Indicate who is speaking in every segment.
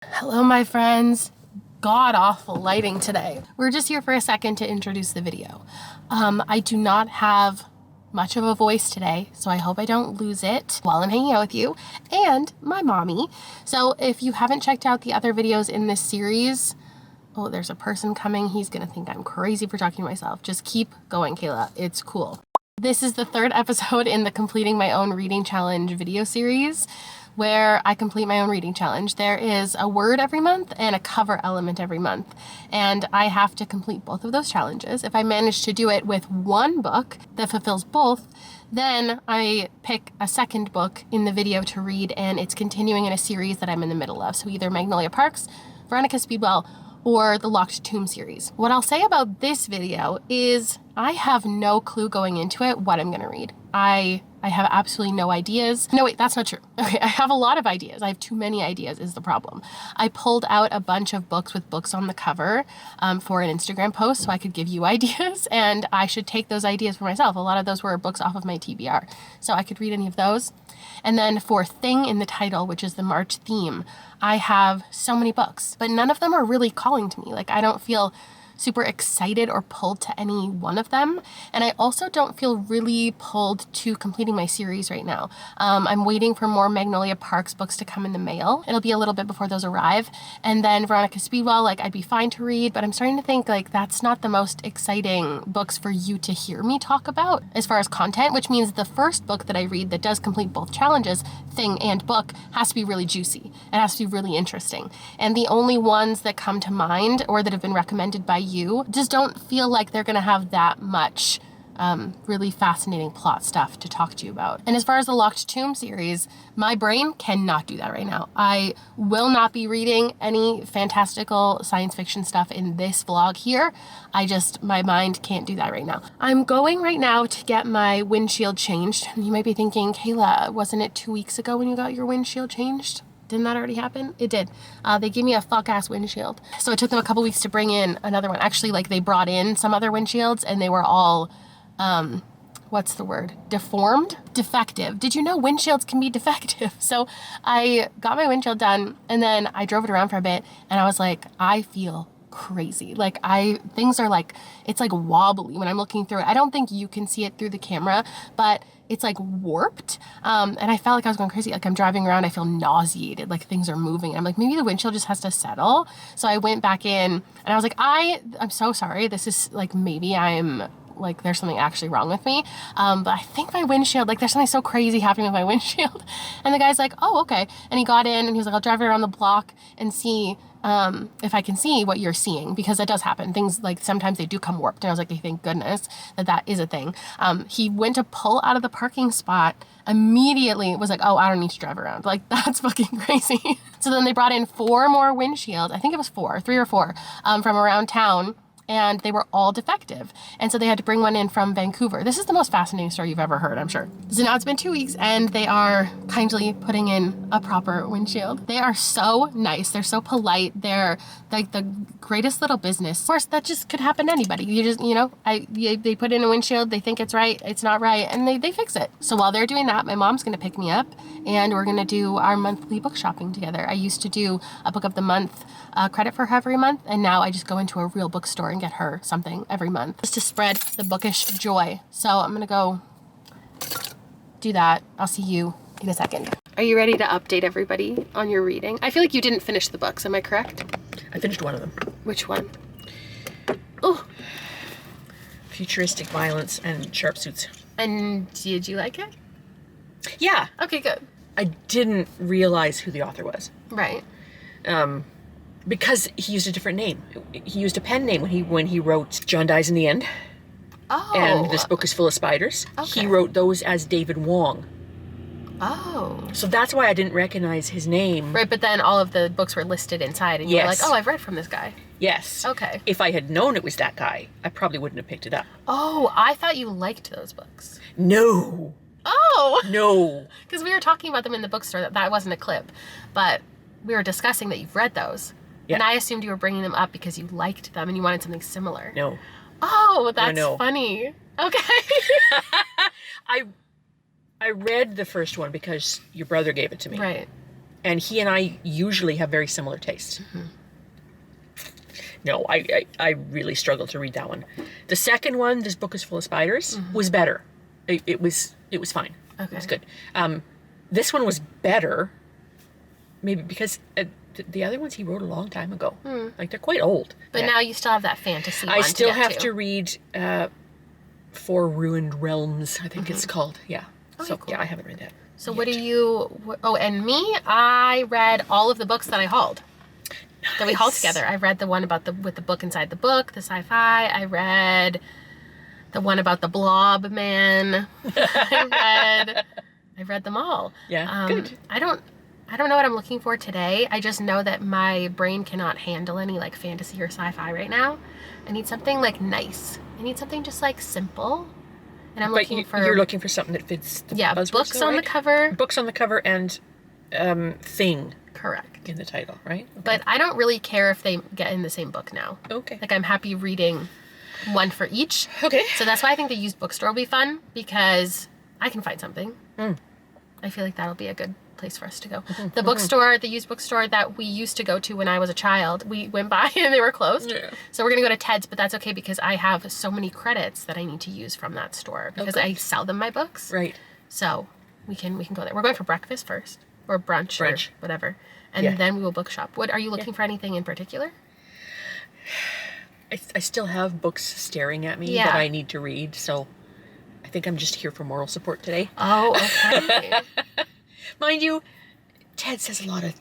Speaker 1: Hello, my friends. God-awful lighting today. We're just here for a second to introduce the video. I do not have much of a voice today, so I hope I don't lose it while I'm hanging out with you and my mommy. So if you haven't checked out the other videos in this series, oh, there's a person coming. He's gonna think I'm crazy for talking to myself. Just keep going, Kayla. It's cool. This is the third episode in the Completing My Own Reading Challenge video series, where I complete my own reading challenge. There is a word every month and a cover element every month, and I have to complete both of those challenges. If I manage to do it with one book that fulfills both, then I pick a second book in the video to read, and it's continuing in a series that I'm in the middle of. So either Magnolia Parks, Veronica Speedwell, or the Locked Tomb series. What I'll say about this video is I have no clue going into it what I'm gonna read. I have absolutely no ideas. No, wait, that's not true. Okay, I have a lot of ideas. I have too many ideas is the problem. I pulled out a bunch of books with books on the cover for an Instagram post so I could give you ideas, and I should take those ideas for myself. A lot of those were books off of my TBR, so I could read any of those. And then for Thing in the Title, which is the March theme, I have so many books, but none of them are really calling to me. Like, I don't feel super excited or pulled to any one of them. And I also don't feel really pulled to completing my series right now. I'm waiting for more Magnolia Parks books to come in the mail. It'll be a little bit before those arrive. And then Veronica Speedwell, like, I'd be fine to read, but I'm starting to think like that's not the most exciting books for you to hear me talk about as far as content, which means the first book that I read that does complete both challenges, Thing and book, has to be really juicy. It has to be really interesting. And the only ones that come to mind or that have been recommended by you just don't feel like they're gonna have that much really fascinating plot stuff to talk to you about. And as far as the Locked Tomb series, my brain cannot do that right now. I will not be reading any fantastical science fiction stuff in this vlog here. My mind can't do that right now. I'm going right now to get my windshield changed. You might be thinking, Kayla, wasn't it 2 weeks ago when you got your windshield changed? Didn't that already happen? It did. They gave me a fuck-ass windshield. So it took them a couple weeks to bring in another one. Actually, like, they brought in some other windshields and they were all, what's the word? Deformed? Defective. Did you know windshields can be defective? So I got my windshield done and then I drove it around for a bit and I was like, I feel crazy. Like, things are like, it's like wobbly when I'm looking through it. I don't think you can see it through the camera, but it's like warped. And I felt like I was going crazy. Like, I'm driving around, I feel nauseated, like things are moving. And I'm like, maybe the windshield just has to settle. So I went back in and I was like, I'm so sorry. This is like, maybe I'm like, there's something actually wrong with me. But I think my windshield, like, there's something so crazy happening with my windshield. And the guy's like, oh, okay. And he got in and he was like, I'll drive it around the block and see if I can see what you're seeing, because that does happen. Things like sometimes they do come warped. And I was like, thank goodness that is a thing. He went to pull out of the parking spot, immediately was like, oh, I don't need to drive around. Like, that's fucking crazy. So then they brought in 4 more windshields. I think it was 3 or 4 from around town. And they were all defective. And so they had to bring one in from Vancouver. This is the most fascinating story you've ever heard, I'm sure. So now it's been 2 weeks and they are kindly putting in a proper windshield. They are so nice. They're so polite. They're like the greatest little business. Of course, that just could happen to anybody. You just, they put in a windshield, they think it's right, it's not right, and they fix it. So while they're doing that, my mom's gonna pick me up and we're gonna do our monthly book shopping together. I used to do a book of the month credit for her every month, and now I just go into a real bookstore and get her something every month just to spread the bookish joy. So I'm gonna go do that. I'll see you in a second. Are you ready to update everybody on your reading? I feel like you didn't finish the books, am I correct?
Speaker 2: I finished one of them.
Speaker 1: Which one? Oh,
Speaker 2: Futuristic Violence and Sharp Suits.
Speaker 1: and did you like it?
Speaker 2: Yeah.
Speaker 1: Okay, good.
Speaker 2: I didn't realize who the author was.
Speaker 1: Right.
Speaker 2: Because he used a different name. He used a pen name when he wrote John Dies in the End.
Speaker 1: Oh.
Speaker 2: And This Book is Full of Spiders.
Speaker 1: Okay.
Speaker 2: He wrote those as David Wong.
Speaker 1: Oh.
Speaker 2: So that's why I didn't recognize his name.
Speaker 1: Right, but then all of the books were listed inside and you were like,
Speaker 2: Yes.
Speaker 1: oh, I've read from this guy.
Speaker 2: Yes.
Speaker 1: Okay.
Speaker 2: If I had known it was that guy, I probably wouldn't have picked it up.
Speaker 1: Oh, I thought you liked those books.
Speaker 2: No.
Speaker 1: Oh.
Speaker 2: No.
Speaker 1: Because we were talking about them in the bookstore. That wasn't a clip, but we were discussing that you've read those.
Speaker 2: Yeah.
Speaker 1: And I assumed you were bringing them up because you liked them and you wanted something similar.
Speaker 2: No.
Speaker 1: Oh, that's
Speaker 2: No.
Speaker 1: funny. Okay.
Speaker 2: I read the first one because your brother gave it to me.
Speaker 1: Right.
Speaker 2: And he and I usually have very similar tastes. No, I really struggled to read that one. The second one, This Book is Full of Spiders, was better. It was fine.
Speaker 1: Okay.
Speaker 2: It was good. This one was better, maybe because the other ones he wrote a long time ago. Like, they're quite old.
Speaker 1: But now you still have that fantasy one
Speaker 2: I still
Speaker 1: to get
Speaker 2: have to read Four Ruined Realms, I think it's called. Yeah.
Speaker 1: Okay,
Speaker 2: So,
Speaker 1: cool.
Speaker 2: yeah, I haven't read that.
Speaker 1: So
Speaker 2: yet.
Speaker 1: what do you... Oh, and me, I read all of the books that I hauled. That we hauled together. I read the one about with the book inside the book, the sci-fi. I read the one about the blob man. I read them all.
Speaker 2: Yeah, good.
Speaker 1: I don't know what I'm looking for today. I just know that my brain cannot handle any like fantasy or sci-fi right now. I need something like nice. I need something just like simple. And I'm looking for...
Speaker 2: You're looking for something that fits the buzzwords,
Speaker 1: books
Speaker 2: though,
Speaker 1: on
Speaker 2: right?
Speaker 1: the cover.
Speaker 2: Books on the cover and thing
Speaker 1: Correct.
Speaker 2: in the title, right? Okay.
Speaker 1: But I don't really care if they get in the same book now.
Speaker 2: Okay.
Speaker 1: Like, I'm happy reading one for each.
Speaker 2: Okay.
Speaker 1: So that's why I think the used bookstore will be fun, because I can find something. I feel like that'll be a good place for us to go. The bookstore, the used bookstore that we used to go to when I was a child, we went by and they were closed.
Speaker 2: Yeah.
Speaker 1: So we're going to go to Ted's, but that's okay because I have so many credits that I need to use from that store because I sell them my books.
Speaker 2: Right.
Speaker 1: So we can go there. We're going for breakfast first, or brunch. Or whatever. And then we will bookshop. What are you looking for anything in particular?
Speaker 2: I still have books staring at me that I need to read, so I think I'm just here for moral support today.
Speaker 1: Oh, okay.
Speaker 2: Mind you, Ted says a lot of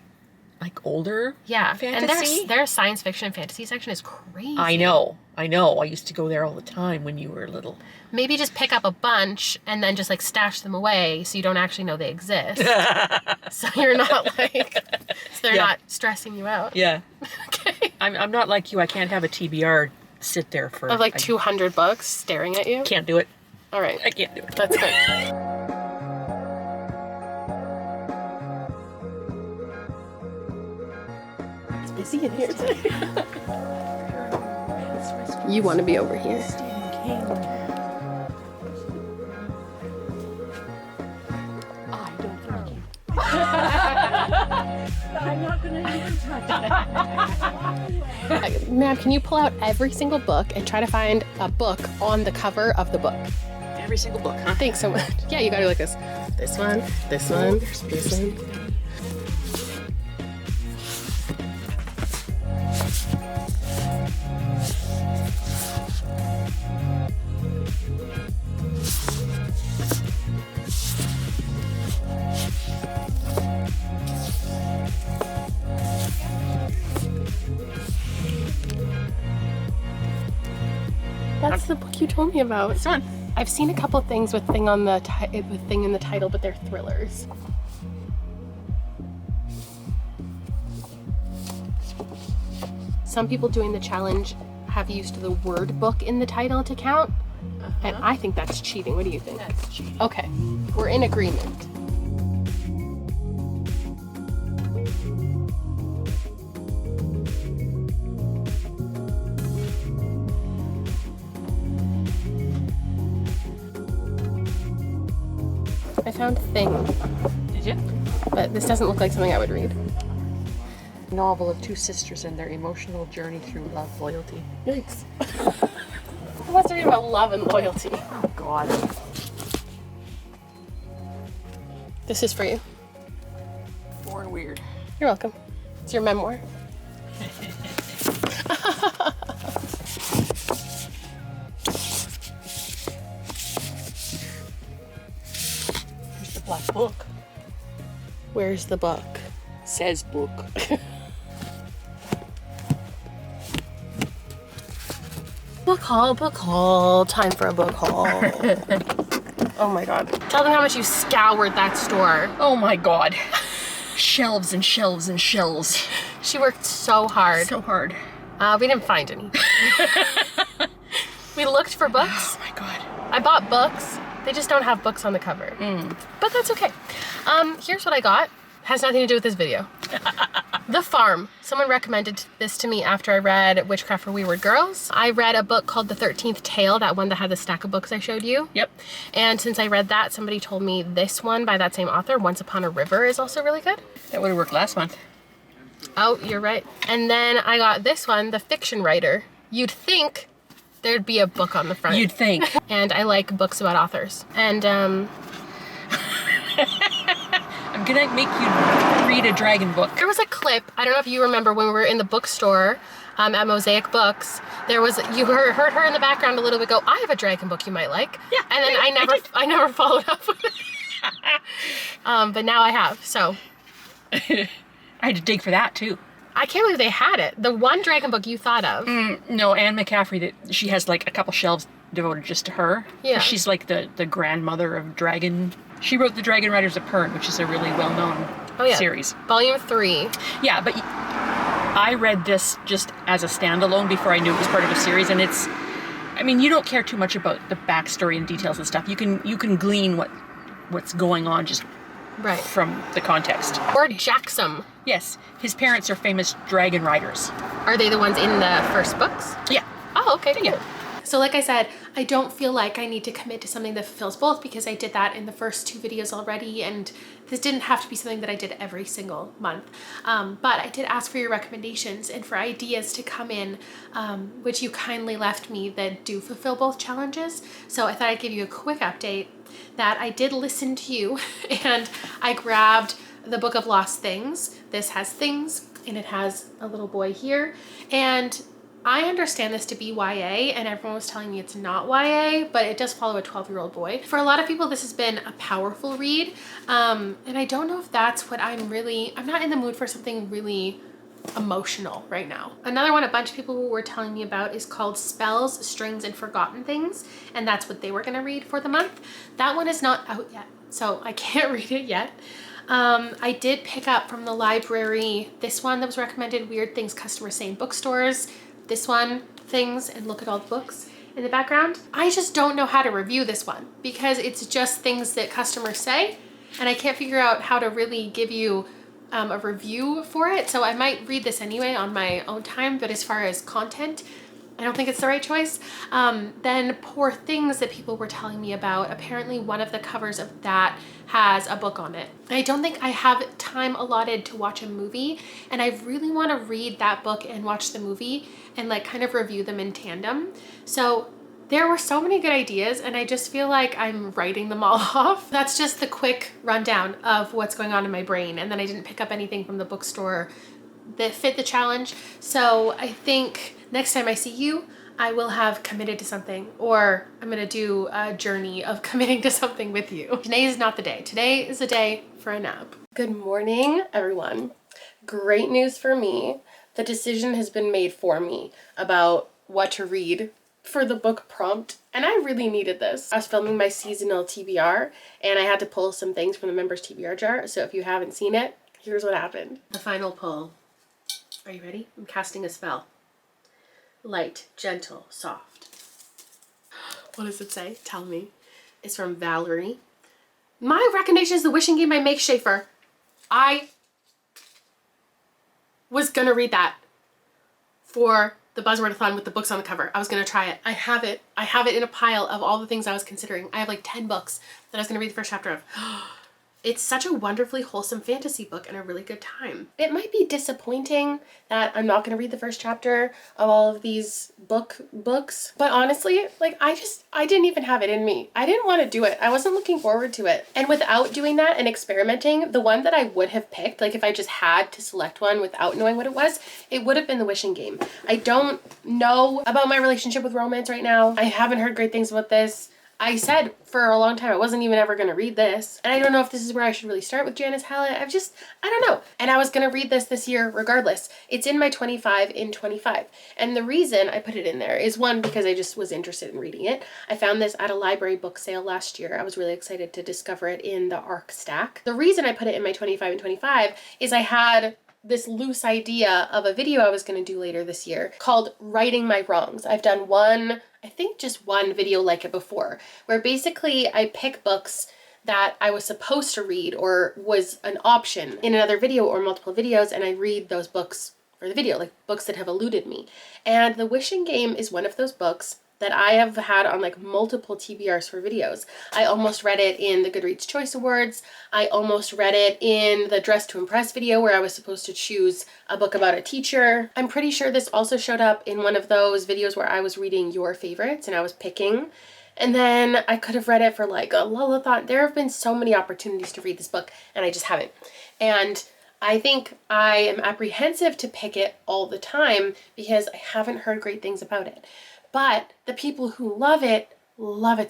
Speaker 2: like older fantasy.
Speaker 1: And their science fiction and fantasy section is crazy.
Speaker 2: I know. I used to go there all the time when you were little.
Speaker 1: Maybe just pick up a bunch and then just like stash them away so you don't actually know they exist. So you're not like, so they're not stressing you out.
Speaker 2: Yeah.
Speaker 1: Okay.
Speaker 2: I'm not like you. I can't have a TBR sit there for...
Speaker 1: Of like 200 books staring at you?
Speaker 2: Can't do it.
Speaker 1: All right.
Speaker 2: I can't do it.
Speaker 1: That's good. It's busy in here today. You want to be over here.
Speaker 2: I don't like you.
Speaker 3: I'm not going to even touch it.
Speaker 1: Ma'am, can you pull out every single book and try to find a book on the cover of the book?
Speaker 2: Every single book, huh?
Speaker 1: Thanks so much. Yeah, you gotta do like this. This one, this one, this one. That's the book you told me about.
Speaker 2: This one.
Speaker 1: I've seen a couple things with thing in the title, but they're thrillers. Some people doing the challenge have used the word book in the title to count, and I think that's cheating. What do you think?
Speaker 2: That's cheating.
Speaker 1: Okay, we're in agreement. I found Thing,
Speaker 2: Did you?
Speaker 1: but this doesn't look like something I would read.
Speaker 2: Novel of two sisters and their emotional journey through love, loyalty.
Speaker 1: Yikes. Who wants to read about love and loyalty?
Speaker 2: Oh, God.
Speaker 1: This is for you.
Speaker 2: Born weird.
Speaker 1: You're welcome. It's your memoir.
Speaker 2: Here's the black book.
Speaker 1: Where's the book?
Speaker 2: Says book.
Speaker 1: Book haul, book haul. Time for a book haul. Oh my god. Tell them how much you scoured that store.
Speaker 2: Oh, my God. Shelves and shelves and shelves.
Speaker 1: She worked so hard.
Speaker 2: So hard.
Speaker 1: We didn't find any. We looked for books.
Speaker 2: Oh, my God.
Speaker 1: I bought books. They just don't have books on the cover. But that's okay. Here's what I got. Has nothing to do with this video. The Farm. Someone recommended this to me after I read Witchcraft for Wayward Girls. I read a book called The 13th Tale, that one that had the stack of books I showed you.
Speaker 2: Yep.
Speaker 1: And since I read that, somebody told me this one by that same author, Once Upon a River, is also really good.
Speaker 2: That would have worked last month.
Speaker 1: Oh, you're right. And then I got this one, The Fiction Writer. You'd think there'd be a book on the front.
Speaker 2: You'd think.
Speaker 1: And I like books about authors. And
Speaker 2: I'm gonna make you read a dragon book.
Speaker 1: there was a clip, I don't know if you remember when we were in the bookstore at Mosaic Books, there was, you heard her in the background a little bit go, I have a dragon book you might like.
Speaker 2: Yeah.
Speaker 1: And then I never followed up with it. But now I have, so.
Speaker 2: I had to dig for that too.
Speaker 1: I can't believe they had it. The one dragon book you thought of.
Speaker 2: No, Anne McCaffrey, that she has like a couple shelves devoted just to her.
Speaker 1: Yeah.
Speaker 2: She's like the grandmother of dragon. She wrote The Dragon Riders of Pern, which is a really well-known series.
Speaker 1: Volume 3.
Speaker 2: Yeah, but I read this just as a standalone before I knew it was part of a series, and it's, I mean, you don't care too much about the backstory and details and stuff. You can glean what's going on just from the context.
Speaker 1: Or Jacksum.
Speaker 2: Yes, his parents are famous dragon riders.
Speaker 1: Are they the ones in the first books?
Speaker 2: Yeah.
Speaker 1: Oh, okay, cool.
Speaker 2: Yeah.
Speaker 1: So like I said, I don't feel like I need to commit to something that fulfills both because I did that in the first 2 videos already, and this didn't have to be something that I did every single month. But I did ask for your recommendations and for ideas to come in, which you kindly left me, that do fulfill both challenges. So I thought I'd give you a quick update that I did listen to you and I grabbed the Book of Lost Things. This has things and it has a little boy here, and I understand this to be YA, and everyone was telling me it's not YA, but it does follow a 12-year-old boy. For a lot of people, this has been a powerful read, and I don't know if that's what I'm not in the mood for something really emotional right now. Another one a bunch of people were telling me about is called Spells, Strings, and Forgotten Things, and that's what they were gonna read for the month. That one is not out yet, so I can't read it yet. I did pick up from the library this one that was recommended, Weird Things Customers Say in Bookstores. This one, Things and Look at All the Books in the background. I just don't know how to review this one because it's just things that customers say, and I can't figure out how to really give you a review for it. So I might read this anyway on my own time, but as far as content, I don't think it's the right choice. Then Poor Things that people were telling me about, apparently one of the covers of that has a book on it. I don't think I have time allotted to watch a movie, and I really want to read that book and watch the movie and like kind of review them in tandem. So there were so many good ideas, and I just feel like I'm writing them all off. That's just the quick rundown of what's going on in my brain, and then I didn't pick up anything from the bookstore that fit the challenge. So I think next time I see you, I will have committed to something, or I'm gonna do a journey of committing to something with you. Today is not the day. Today is a day for a nap. Good morning, everyone. Great news for me. The decision has been made for me about what to read for the book prompt, and I really needed this. I was filming my seasonal TBR, and I had to pull some things from the members TBR jar, so if you haven't seen it, here's what happened. The final pull. Are you ready? I'm casting a spell. Light, gentle, soft. What does it say? Tell me. It's from Valerie. My recommendation is The Wishing Game by Make Schaefer. I was gonna read that for the Buzzwordathon with the books on the cover. I was gonna try it. I have it. I have it in a pile of all the things I was considering. I have like 10 books that I was gonna read the first chapter of. It's such a wonderfully wholesome fantasy book and a really good time. It might be disappointing that I'm not going to read the first chapter of all of these books, but honestly, like I didn't even have it in me. I didn't want to do it. I wasn't looking forward to it. And without doing that and experimenting, the one that I would have picked, like if I just had to select one without knowing what it would have been The Wishing Game. I don't know about my relationship with romance right now. I haven't heard great things about this. I said for a long time I wasn't even ever going to read this. And I don't know if this is where I should really start with Janice Hallett. I don't know. And I was going to read this year regardless. It's in my 25 in 25. And the reason I put it in there is one, because I just was interested in reading it. I found this at a library book sale last year. I was really excited to discover it in the ARC stack. The reason I put it in my 25 in 25 is I had this loose idea of a video I was going to do later this year called Righting My Wrongs. I've done just one video like it before, where basically I pick books that I was supposed to read or was an option in another video or multiple videos, and I read those books for the video, like books that have eluded me. And The Wishing Game is one of those books that I have had on like multiple TBRs for videos. I almost read it in the Goodreads Choice Awards. I almost read it in the Dress to Impress video where I was supposed to choose a book about a teacher. I'm pretty sure this also showed up in one of those videos where I was reading your favorites and I was picking. And then I could have read it for like a Lalathon. There have been so many opportunities to read this book and I just haven't. And I think I am apprehensive to pick it all the time because I haven't heard great things about it. But the people who love it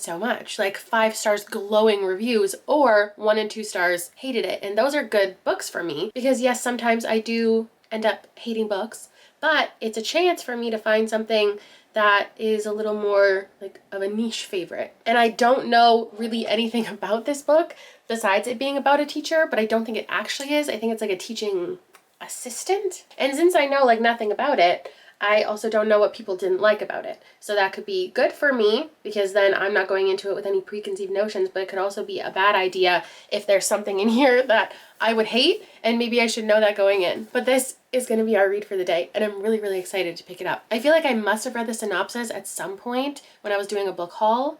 Speaker 1: so much, like 5 stars glowing reviews, or 1 and 2 stars hated it. And those are good books for me because yes, sometimes I do end up hating books, but it's a chance for me to find something that is a little more like of a niche favorite. And I don't know really anything about this book besides it being about a teacher, but I don't think it actually is. I think it's like a teaching assistant. And since I know like nothing about it, I also don't know what people didn't like about it. So that could be good for me because then I'm not going into it with any preconceived notions, but it could also be a bad idea if there's something in here that I would hate and maybe I should know that going in. But this is going to be our read for the day and I'm really, really excited to pick it up. I feel like I must have read the synopsis at some point when I was doing a book haul.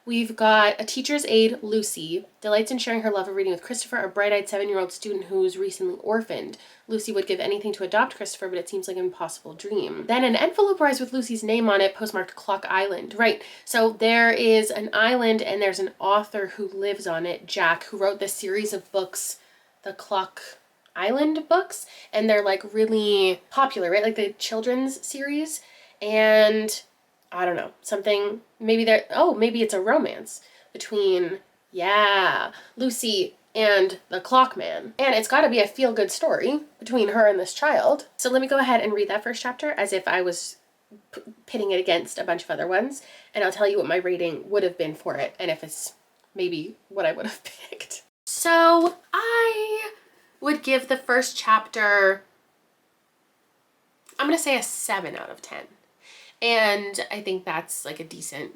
Speaker 1: We've got a teacher's aide, Lucy, delights in sharing her love of reading with Christopher, a bright-eyed 7-year-old student who's recently orphaned. Lucy would give anything to adopt Christopher, but it seems like an impossible dream. Then an envelope arrives with Lucy's name on it, postmarked Clock Island. Right, so there is an island and there's an author who lives on it, Jack, who wrote this series of books, the Clock Island books, and they're like really popular, right? Like the children's series. And I don't know, something, maybe maybe it's a romance between, Lucy and the Clockman. And it's got to be a feel-good story between her and this child. So let me go ahead and read that first chapter as if I was pitting it against a bunch of other ones, and I'll tell you what my rating would have been for it and if it's maybe what I would have picked. So I would give the first chapter, I'm going to say a 7 out of 10. And I think that's like a decent,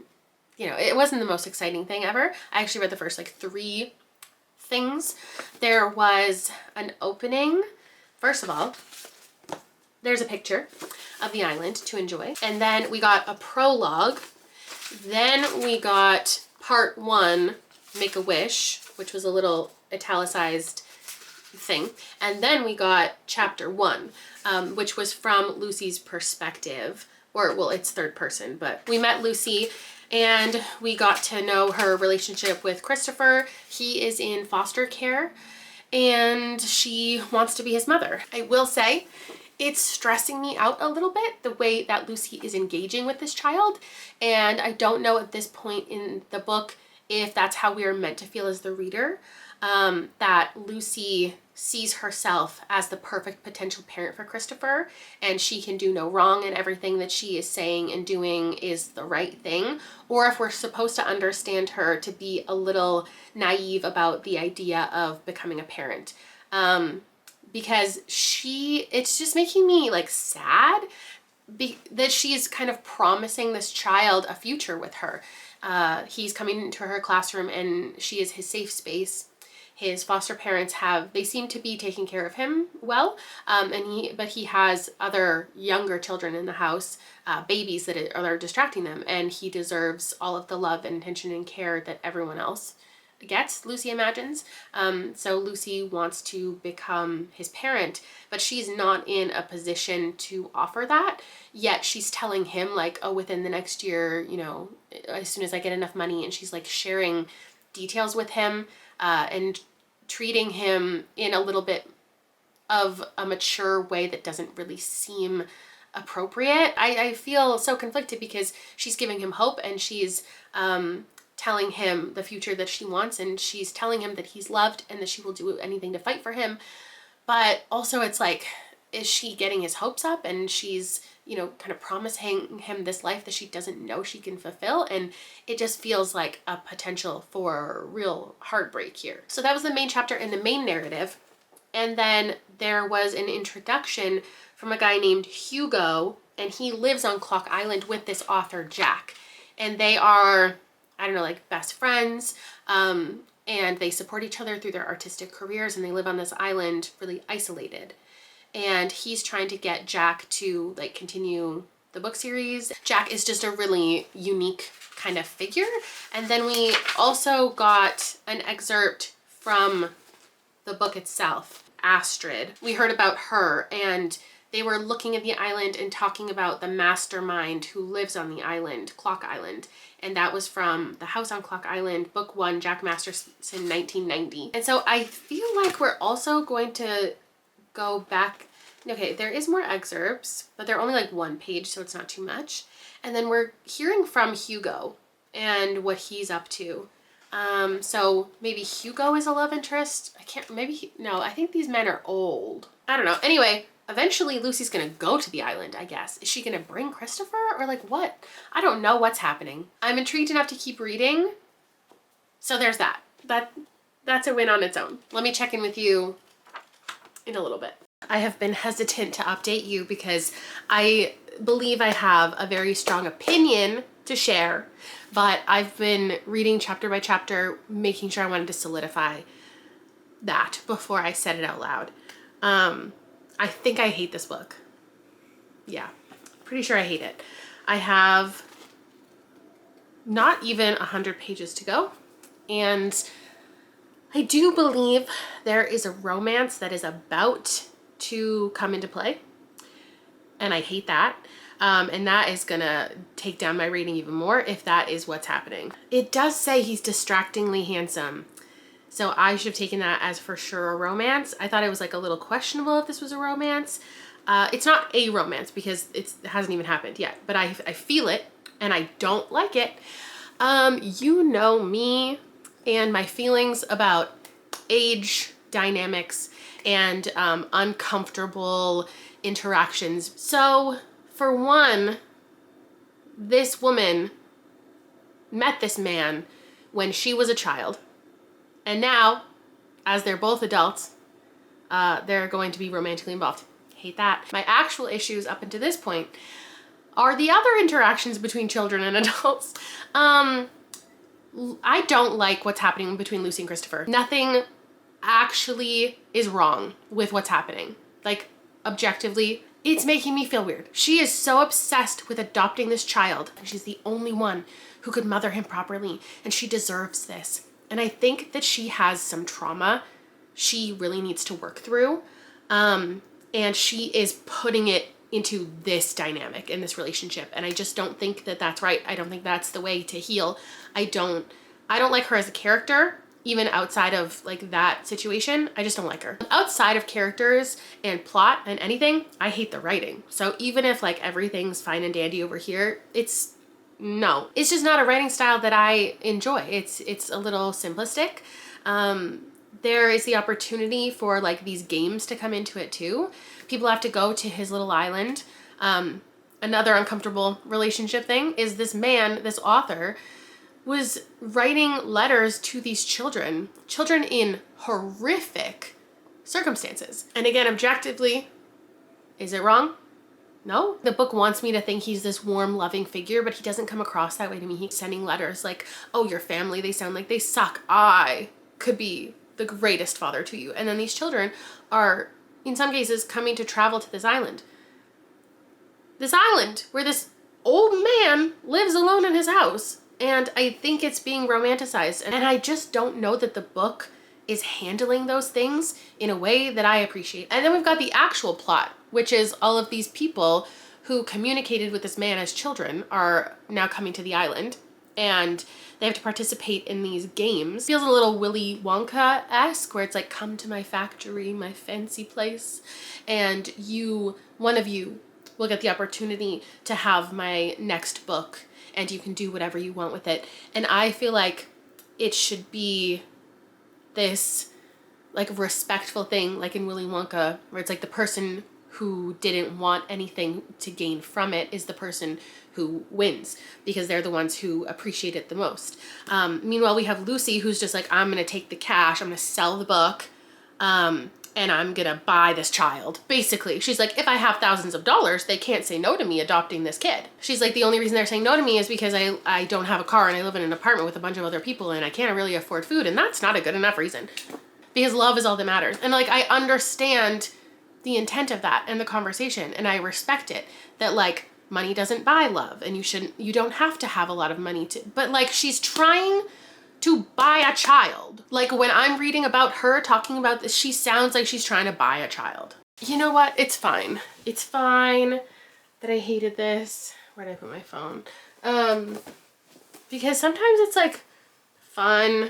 Speaker 1: it wasn't the most exciting thing ever. I actually read the first like 3 things. There was an opening. First of all, there's a picture of the island to enjoy. And then we got a prologue. Then we got part 1, Make a Wish, which was a little italicized thing. And then we got chapter 1, which was from Lucy's perspective. Or, well, it's third person, but we met Lucy and we got to know her relationship with Christopher. He is in foster care and she wants to be his mother. I will say it's stressing me out a little bit, the way that Lucy is engaging with this child. And I don't know at this point in the book if that's how we are meant to feel as the reader, that Lucy sees herself as the perfect potential parent for Christopher and she can do no wrong and everything that she is saying and doing is the right thing, or if we're supposed to understand her to be a little naive about the idea of becoming a parent. Because it's just making me like sad that she is kind of promising this child a future with her. He's coming into her classroom and she is his safe space. His foster parents they seem to be taking care of him well, but he has other younger children in the house, babies that are distracting them, and he deserves all of the love and attention and care that everyone else gets, Lucy imagines. So Lucy wants to become his parent, but she's not in a position to offer that, yet she's telling him like, oh, within the next year, as soon as I get enough money, and she's like sharing details with him, and treating him in a little bit of a mature way that doesn't really seem appropriate. I feel so conflicted because she's giving him hope and she's telling him the future that she wants, and she's telling him that he's loved and that she will do anything to fight for him. But also it's like, is she getting his hopes up and she's, kind of promising him this life that she doesn't know she can fulfill? And it just feels like a potential for real heartbreak here. So that was the main chapter in the main narrative. And then there was an introduction from a guy named Hugo, and he lives on Clock Island with this author, Jack. And they are, I don't know, like best friends. and they support each other through their artistic careers, and they live on this island really isolated. And he's trying to get Jack to like continue the book series. Jack is just a really unique kind of figure. And then we also got an excerpt from the book itself, Astrid. We heard about her, and they were looking at the island and talking about the mastermind who lives on the island, Clock Island. And that was from The House on Clock Island, book 1, Jack Masterson, 1990. And so I feel like we're also going to go back. Okay, there is more excerpts, but they're only like 1 page, so it's not too much. And then we're hearing from Hugo and what he's up to. So maybe Hugo is a love interest. No, I think these men are old. I don't know. Anyway, eventually Lucy's gonna go to the island, I guess. Is she gonna bring Christopher or like what? I don't know what's happening. I'm intrigued enough to keep reading. So there's that. That's a win on its own. Let me check in with you in a little bit. I have been hesitant to update you because I believe I have a very strong opinion to share, but I've been reading chapter by chapter, making sure I wanted to solidify that before I said it out loud. I think I hate this book. Yeah, pretty sure I hate it. I have not even 100 pages to go, and I do believe there is a romance that is about to come into play, and I hate that. And that is gonna take down my rating even more if that is what's happening. It does say he's distractingly handsome, so I should have taken that as for sure a romance. I thought it was like a little questionable if this was a romance. It's not a romance because it hasn't even happened yet, but I feel it and I don't like it. You know me and my feelings about age dynamics and uncomfortable interactions. So for one, this woman met this man when she was a child, and now, as they're both adults, they're going to be romantically involved. Hate that. My actual issues up until this point are the other interactions between children and adults. I don't like what's happening between Lucy and Christopher. Nothing actually is wrong with what's happening. Like, objectively, it's making me feel weird. She is so obsessed with adopting this child, and she's the only one who could mother him properly, and she deserves this. And I think that she has some trauma she really needs to work through, and she is putting it into this dynamic in this relationship, and I just don't think that that's right. I don't think that's the way to heal. I don't like her as a character. Even outside of like that situation, I just don't like her. Outside of characters and plot and anything, I hate the writing. So even if like everything's fine and dandy over here, it's just not a writing style that I enjoy. It's a little simplistic. There is the opportunity for like these games to come into it too. People have to go to his little island. Another uncomfortable relationship thing is this author was writing letters to these children in horrific circumstances. And again, objectively, is it wrong? No. The book wants me to think he's this warm, loving figure, but he doesn't come across that way to me. He's sending letters like, oh, your family, they sound like they suck. I could be the greatest father to you. And then these children are, in some cases, coming to travel to this island. This island where this old man lives alone in his house. And I think it's being romanticized. And I just don't know that the book is handling those things in a way that I appreciate. And then we've got the actual plot, which is all of these people who communicated with this man as children are now coming to the island. And they have to participate in these games. Feels a little Willy Wonka-esque, where it's like, come to my factory, my fancy place. And one of you will get the opportunity to have my next book, and you can do whatever you want with it. And I feel like it should be this like respectful thing, like in Willy Wonka, where it's like the person who didn't want anything to gain from it is the person who wins, because they're the ones who appreciate it the most. Meanwhile, we have Lucy, who's just like, I'm gonna take the cash, I'm gonna sell the book, and and I'm gonna buy this child. Basically, she's like, if I have thousands of dollars, they can't say no to me adopting this kid. She's like, the only reason they're saying no to me is because I don't have a car and I live in an apartment with a bunch of other people and I can't really afford food, and that's not a good enough reason. Because love is all that matters. And like, I understand the intent of that and the conversation, and I respect it, that like, money doesn't buy love, and you don't have to have a lot of money to, but like, she's trying to buy a child. Like, when I'm reading about her talking about this, she sounds like she's trying to buy a child. You know what? It's fine. It's fine that I hated this. Where did I put my phone? Because sometimes it's like fun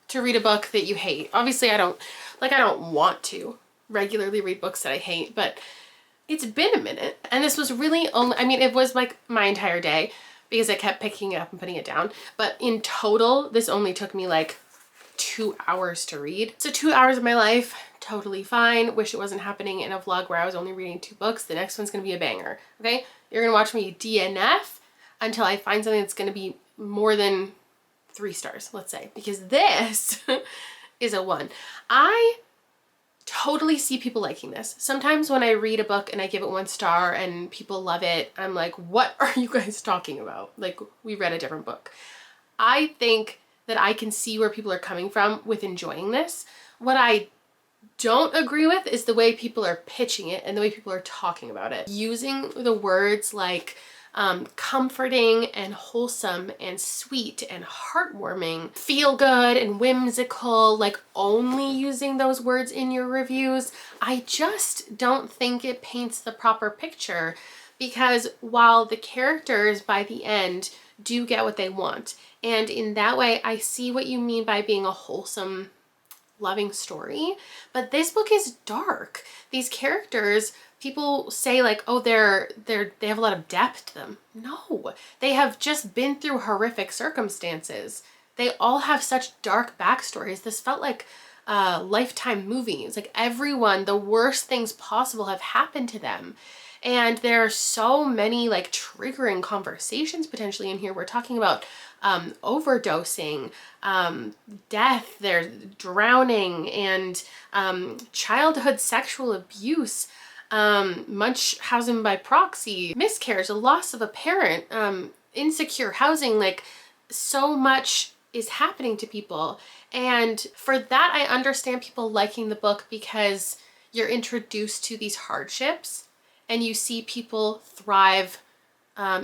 Speaker 1: to read a book that you hate. Obviously I don't want to regularly read books that I hate, but it's been a minute. And this was really only, I mean, it was like my entire day because I kept picking it up and putting it down. But in total, this only took me like 2 hours to read. So 2 hours of my life, totally fine. Wish it wasn't happening in a vlog where I was only reading 2 books. The next one's gonna be a banger, okay? You're gonna watch me DNF until I find something that's gonna be more than 3 stars, let's say, because this is a 1. I totally see people liking this. Sometimes when I read a book and I give it 1 star and people love it, I'm like, what are you guys talking about? Like, we read a different book. I think that I can see where people are coming from with enjoying this. What I don't agree with is the way people are pitching it and the way people are talking about it. Using the words like comforting and wholesome and sweet and heartwarming, feel good and whimsical, like only using those words in your reviews. I just don't think it paints the proper picture, because while the characters by the end do get what they want, and in that way I see what you mean by being a wholesome, loving story, but this book is dark. These characters, people say like, oh, they have a lot of depth to them. No, they have just been through horrific circumstances. They all have such dark backstories. This felt like a Lifetime movie. It's like everyone, the worst things possible have happened to them. And there are so many like triggering conversations potentially in here. We're talking about overdosing, death, there's drowning, and childhood sexual abuse, Munchausen by proxy, miscarriage, the loss of a parent, insecure housing. Like, so much is happening to people. And for that, I understand people liking the book, because you're introduced to these hardships and you see people thrive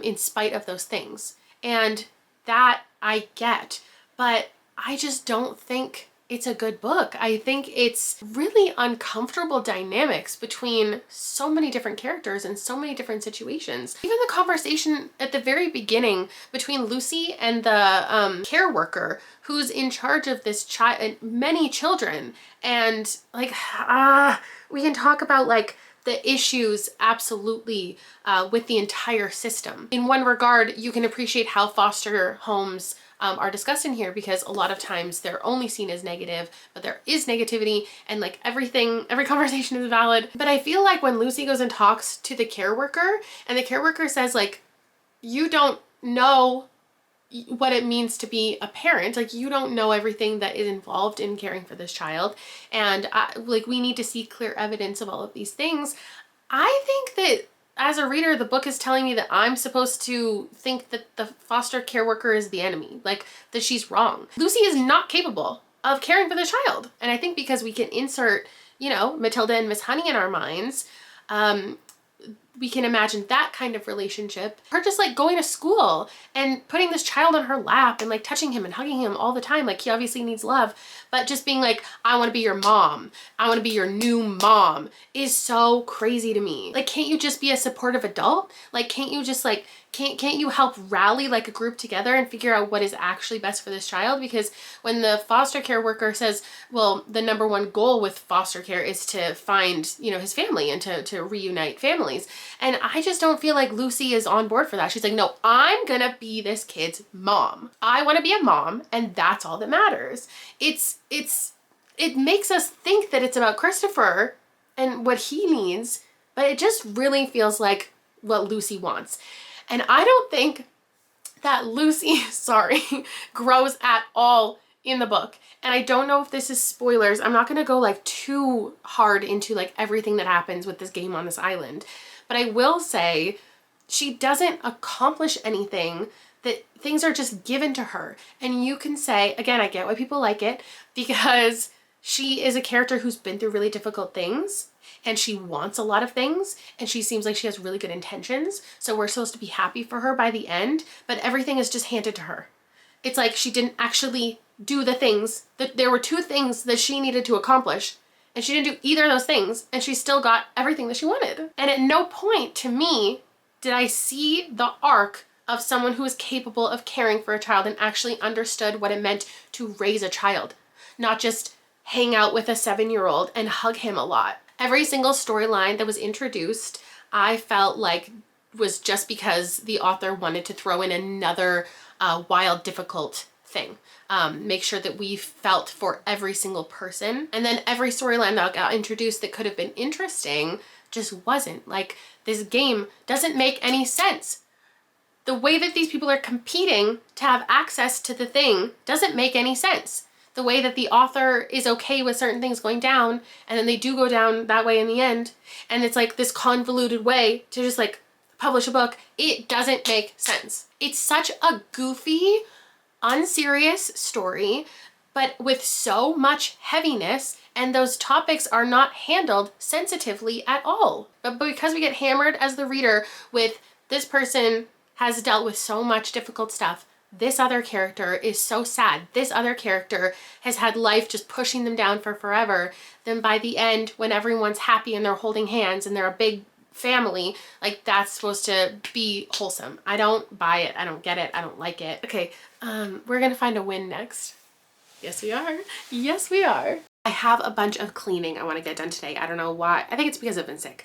Speaker 1: in spite of those things. And that I get, but I just don't think it's a good book. I think it's really uncomfortable dynamics between so many different characters and so many different situations. Even the conversation at the very beginning between Lucy and the care worker who's in charge of this child, many children, and like, we can talk about like the issues absolutely with the entire system. In one regard, you can appreciate how foster homes are discussed in here, because a lot of times they're only seen as negative, but there is negativity, and like every conversation is valid. But I feel like when Lucy goes and talks to the care worker, and the care worker says like, you don't know what it means to be a parent, like you don't know everything that is involved in caring for this child, and like we need to see clear evidence of all of these things. I think that as a reader, the book is telling me that I'm supposed to think that the foster care worker is the enemy, like that she's wrong. Lucy is not capable of caring for the child. And I think because we can insert, you know, Matilda and Miss Honey in our minds, we can imagine that kind of relationship. Her just like going to school and putting this child on her lap and like touching him and hugging him all the time. Like, he obviously needs love, but just being like, I want to be your mom, I want to be your new mom, is so crazy to me. Like, can't you just be a supportive adult? Like, can't you just like, can't you help rally like a group together and figure out what is actually best for this child? Because when the foster care worker says, well, the #1 goal with foster care is to find, you know, his family and to reunite families. And I just don't feel like Lucy is on board for that. She's like, no, I'm gonna be this kid's mom. I want to be a mom, and that's all that matters. It makes us think that it's about Christopher and what he needs, but it just really feels like what Lucy wants. And I don't think that Lucy, sorry, grows at all in the book. And I don't know if this is spoilers. I'm not going to go like too hard into like everything that happens with this game on this island. But I will say she doesn't accomplish anything, that things are just given to her. And you can say, again, I get why people like it, because she is a character who's been through really difficult things and she wants a lot of things and she seems like she has really good intentions. So we're supposed to be happy for her by the end, but everything is just handed to her. It's like she didn't actually do the things that there were 2 things that she needed to accomplish, and she didn't do either of those things, and she still got everything that she wanted. And at no point to me did I see the arc of someone who was capable of caring for a child and actually understood what it meant to raise a child, not just hang out with a 7-year-old and hug him a lot. Every single storyline that was introduced, I felt like was just because the author wanted to throw in another wild, difficult thing. Make sure that we felt for every single person. And then every storyline that got introduced that could have been interesting just wasn't. Like, this game doesn't make any sense. The way that these people are competing to have access to the thing doesn't make any sense. The way that the author is okay with certain things going down, and then they do go down that way in the end, and it's like this convoluted way to just like publish a book, it doesn't make sense. It's such a goofy, unserious story, but with so much heaviness, and those topics are not handled sensitively at all. But because we get hammered as the reader with this person has dealt with so much difficult stuff, this other character is so sad, this other character has had life just pushing them down for forever, then by the end, when everyone's happy and they're holding hands and they're a big family, like that's supposed to be wholesome. I don't buy it. I don't get it. I don't like it. Okay, we're gonna find a win next. Yes, we are. Yes, we are. I have a bunch of cleaning I want to get done today. I don't know why. I think it's because I've been sick.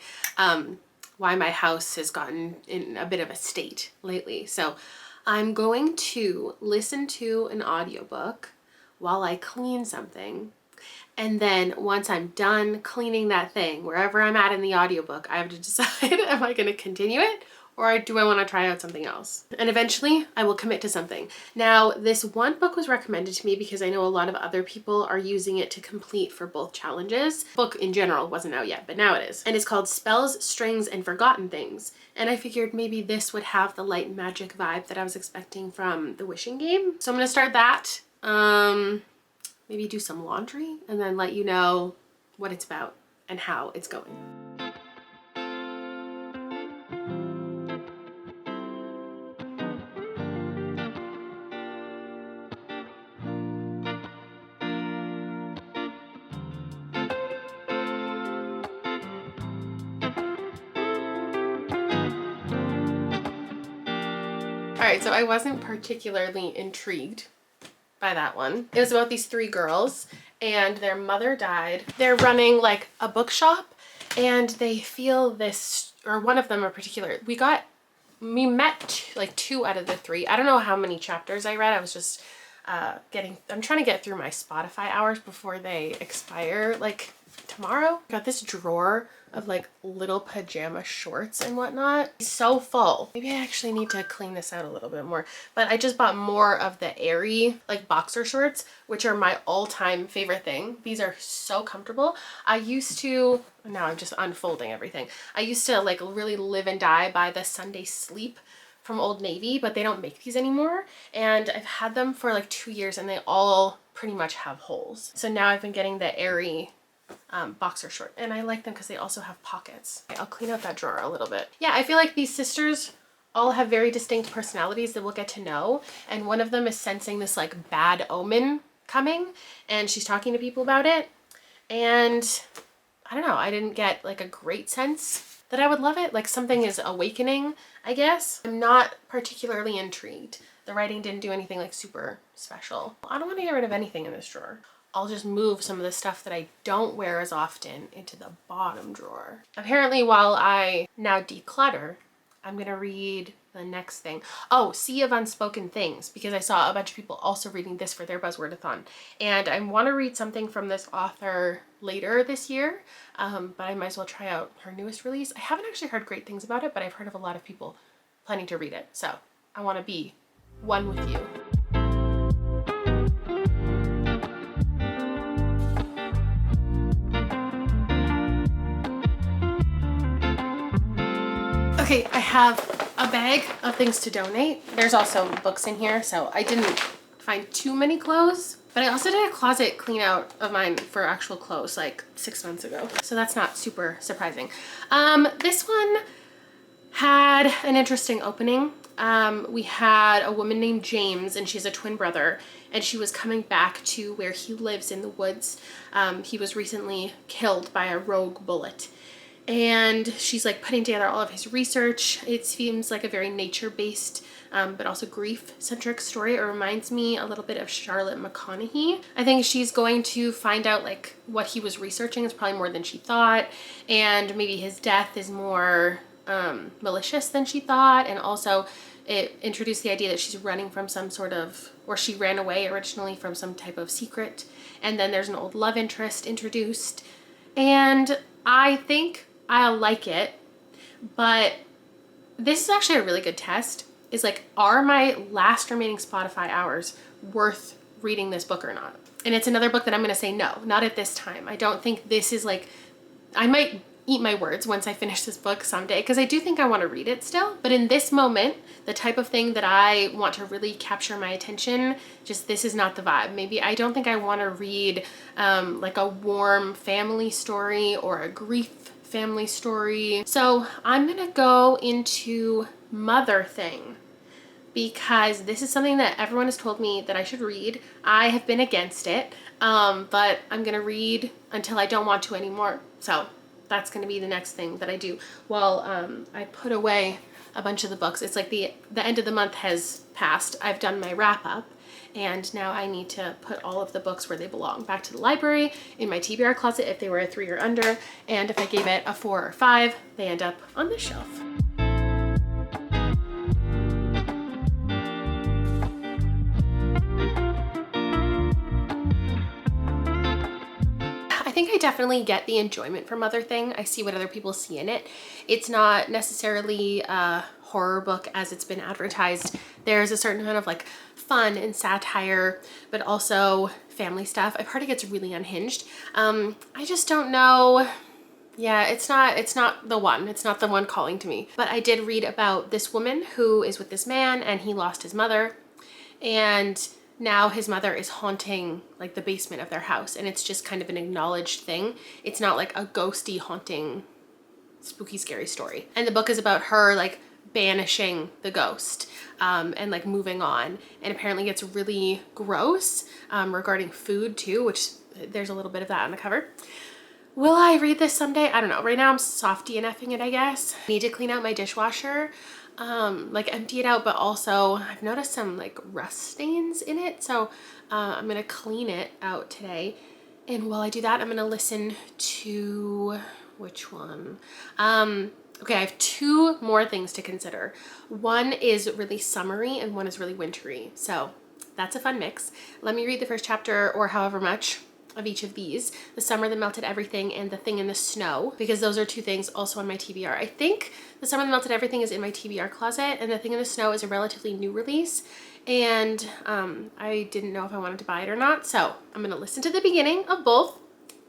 Speaker 1: Why my house has gotten in a bit of a state lately. So I'm going to listen to an audiobook while I clean something. And then once I'm done cleaning that thing, wherever I'm at in the audiobook, I have to decide, am I going to continue it or do I want to try out something else? And eventually I will commit to something. Now, this one book was recommended to me because I know a lot of other people are using it to complete for both challenges. The book in general wasn't out yet, but now it is. And it's called Spells, Strings, and Forgotten Things. And I figured maybe this would have the light magic vibe that I was expecting from the wishing game. So I'm going to start that. Maybe do some laundry and then let you know what it's about and how it's going. All right, so I wasn't particularly intrigued by that one. It was about these 3 girls and their mother died. They're running like a bookshop and they feel this, or one of them in particular, we met like 2 out of the 3. I don't know how many chapters I read. I was just I'm trying to get through my Spotify hours before they expire like tomorrow. I got this drawer of like little pajama shorts and whatnot. It's so full. Maybe I actually need to clean this out a little bit more. But I just bought more of the airy like boxer shorts, which are my all-time favorite thing. These are so comfortable. Now I'm just unfolding everything. I used to like really live and die by the Sunday Sleep from Old Navy, but they don't make these anymore. And I've had them for like 2 years and they all pretty much have holes. So now I've been getting the airy boxer short, and I like them because they also have pockets. Okay, I'll clean out that drawer a little bit. Yeah, I feel like these sisters all have very distinct personalities that we'll get to know, and one of them is sensing this like bad omen coming, and she's talking to people about it, and I don't know, I didn't get like a great sense that I would love it. Like something is awakening, I guess. I'm not particularly intrigued. The writing didn't do anything like super special. I don't want to get rid of anything in this drawer. I'll just move some of the stuff that I don't wear as often into the bottom drawer. Apparently, while I now declutter, I'm gonna read the next thing. Oh, Sea of Unspoken Things, because I saw a bunch of people also reading this for their Buzzwordathon. And I wanna read something from this author later this year, but I might as well try out her newest release. I haven't actually heard great things about it, but I've heard of a lot of people planning to read it. So I wanna be one with you. Okay, I have a bag of things to donate. There's also books in here, so I didn't find too many clothes. But I also did a closet clean out of mine for actual clothes like 6 months ago. So that's not super surprising. This one had an interesting opening. We had a woman named James, and she's a twin brother, and she was coming back to where he lives in the woods. He was recently killed by a rogue bullet. And she's like putting together all of his research. It seems like a very nature-based, but also grief-centric story. It reminds me a little bit of Charlotte McConaughey. I think she's going to find out like what he was researching is probably more than she thought, and maybe his death is more malicious than she thought. And also it introduced the idea that she's running from some sort of, or she ran away originally from some type of secret. And then there's an old love interest introduced. And I think I'll like it, but this is actually a really good test. Is like, are my last remaining Spotify hours worth reading this book or not? And it's another book that I'm going to say no, not at this time. I don't think this is like, I might eat my words once I finish this book someday, because I do think I want to read it still. But in this moment, the type of thing that I want to really capture my attention, just this is not the vibe. Maybe I don't think I want to read like a warm family story or a grief family story. So I'm gonna go into Mother Thing, because this is something that everyone has told me that I should read. I have been against it, but I'm gonna read until I don't want to anymore. So that's gonna be the next thing that I do. While I put away a bunch of the books. It's like the end of the month has passed. I've done my wrap up, and now I need to put all of the books where they belong, back to the library, in my TBR closet if they were a 3 or under, and if I gave it a 4 or 5, they end up on this shelf. I think I definitely get the enjoyment from Mother Thing. I see what other people see in it. It's not necessarily a horror book as it's been advertised. There's a certain amount of like fun and satire, but also family stuff. I've heard it gets really unhinged. I just don't know. Yeah, it's not the one. It's not the one calling to me. But I did read about this woman who is with this man, and he lost his mother, and now his mother is haunting like the basement of their house, and it's just kind of an acknowledged thing. It's not like a ghosty haunting spooky scary story. And the book is about her like banishing the ghost and like moving on, and apparently gets really gross regarding food too, which there's a little bit of that on the cover. Will I read this someday? I don't know. Right now I'm soft DNFing it, I guess. I need to clean out my dishwasher, like empty it out, but also I've noticed some like rust stains in it. So I'm gonna clean it out today. And while I do that, I'm gonna listen to, which one? Okay, I have 2 more things to consider. One is really summery and one is really wintry. So that's a fun mix. Let me read the first chapter, or however much of each of these: The Summer That Melted Everything and The Thing in the Snow, because those are 2 things also on my TBR. I think The Summer That Melted Everything is in my TBR closet, and The Thing in the Snow is a relatively new release, and I didn't know if I wanted to buy it or not. So I'm gonna listen to the beginning of both,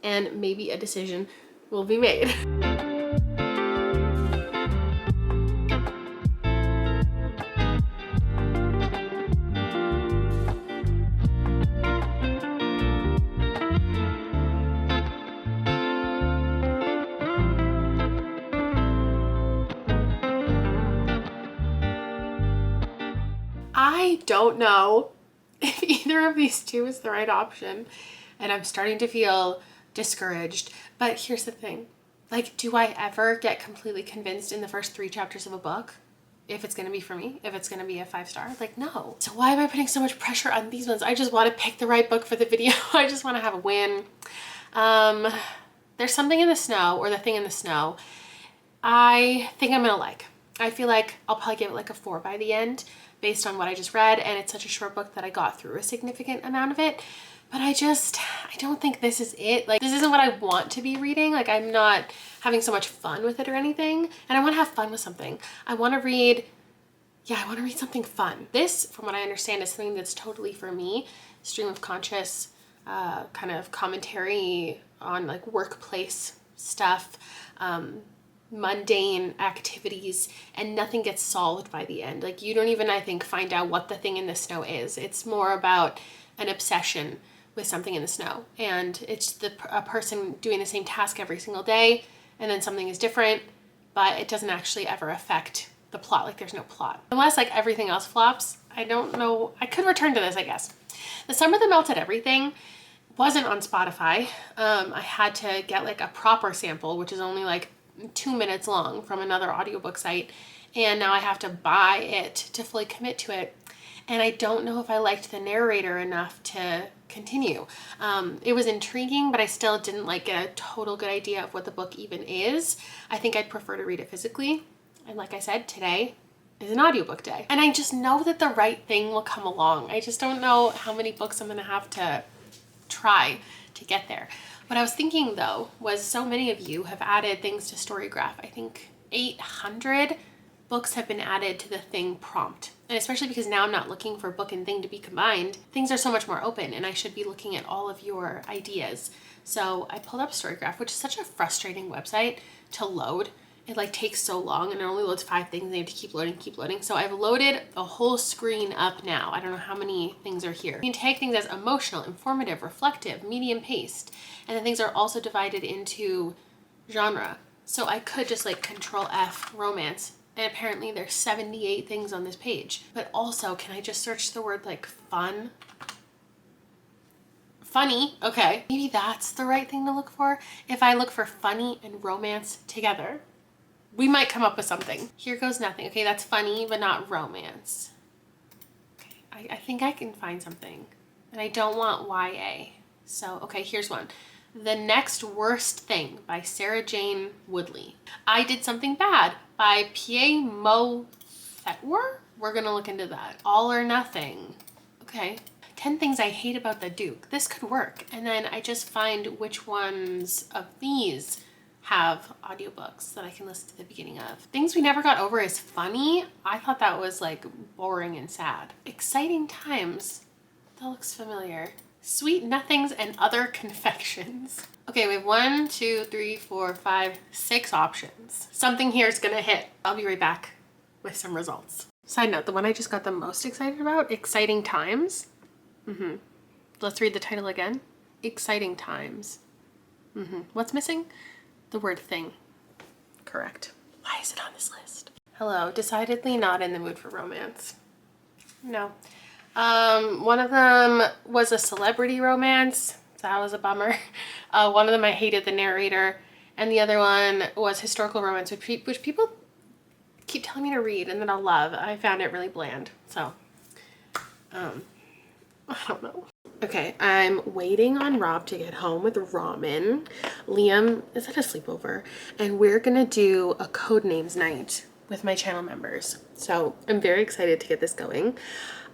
Speaker 1: and maybe a decision will be made. I don't know if either of these 2 is the right option, and I'm starting to feel discouraged. But here's the thing. Like, do I ever get completely convinced in the first 3 chapters of a book if it's going to be for me, if it's going to be a 5-star? Like, no. So why am I putting so much pressure on these ones? I just want to pick the right book for the video. I just want to have a win. There's Something in the Snow, or The Thing in the Snow, I think I'm going to like. I feel like I'll probably give it like a 4 by the end, based on what I just read, and it's such a short book that I got through a significant amount of it. But I don't think this is it. Like, this isn't what I want to be reading. Like, I'm not having so much fun with it or anything, and I want to have fun with something. I want to read something fun. This, from what I understand, is something that's totally for me. Stream of conscious kind of commentary on like workplace stuff, mundane activities and nothing gets solved by the end. Like, you don't even, I think, find out what the thing in the snow is. It's more about an obsession with something in the snow, and it's a person doing the same task every single day, and then something is different, but it doesn't actually ever affect the plot. Like, there's no plot. Unless, like, everything else flops. I don't know. I could return to this, I guess. The Summer That Melted Everything wasn't on Spotify. I had to get like a proper sample, which is only like 2 minutes long, from another audiobook site, and now I have to buy it to fully commit to it. And I don't know if I liked the narrator enough to continue. It was intriguing, but I still didn't like get a total good idea of what the book even is. I think I'd prefer to read it physically. And like I said, today is an audiobook day. And I just know that the right thing will come along. I just don't know how many books I'm gonna have to try to get there. What I was thinking though was, so many of you have added things to storygraph. I think 800 books have been added to the thing prompt. And especially because now I'm not looking for book and thing to be combined, things are so much more open and I should be looking at all of your ideas. So I pulled up Storygraph, which is such a frustrating website to load. It like takes so long and it only loads 5 things and you have to keep loading. So I've loaded the whole screen up now. I don't know how many things are here. You can tag things as emotional, informative, reflective, medium paced. And then things are also divided into genre. So I could just like Control F romance, and apparently there's 78 things on this page. But also, can I just search the word like fun? Funny, okay. Maybe that's the right thing to look for. If I look for funny and romance together, we might come up with something. Here Goes Nothing. Okay, that's funny, but not romance. Okay, I think I can find something. And I don't want YA. So, okay, here's one. The Next Worst Thing by Sarah Jane Woodley. I Did Something Bad by P.A. Mo Fetwer? We're gonna look into that. All or Nothing. Okay. 10 Things I Hate About the Duke. This could work. And then I just find which ones of these have audiobooks that I can listen to the beginning of. Things We Never Got Over is funny. I thought that was like boring and sad. Exciting Times. That looks familiar. Sweet Nothings and Other Confections. Okay, we have 1, 2, 3, 4, 5, 6 options. Something here is gonna hit. I'll be right back with some results. Side note, the one I just got the most excited about, Exciting Times. Let's read the title again. Exciting Times. What's missing? The word thing. Correct. Why is it on this list? Hello, decidedly not in the mood for romance. No. One of them was a celebrity romance. So that was a bummer. One of them I hated the narrator. And the other one was historical romance, which people keep telling me to read and that I'll love. I found it really bland. So, I don't know. Okay, I'm waiting on Rob to get home with ramen. Liam is at a sleepover, and we're gonna do a Codenames night with my channel members. So I'm very excited to get this going.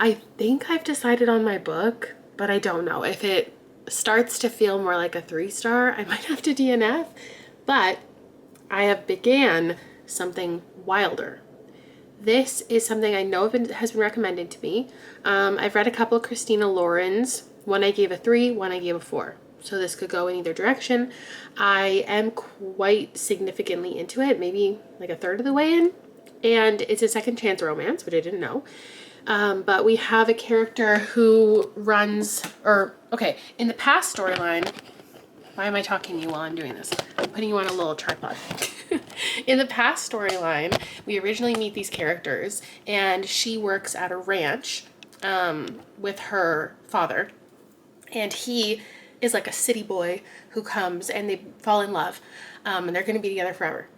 Speaker 1: I think I've decided on my book, but I don't know. If it starts to feel more like a 3-star, I might have to DNF, but I have began something wilder. This is something I know has been recommended to me. I've read a couple of Christina Lauren's. One I gave a 3, one I gave a 4. So this could go in either direction. I am quite significantly into it, maybe like a third of the way in. And it's a second chance romance, which I didn't know. But we have a character who runs, in the past storyline, why am I talking to you while I'm doing this? I'm putting you on a little tripod. In the past storyline, we originally meet these characters, and she works at a ranch with her father. And he is like a city boy who comes and they fall in love, and they're going to be together forever.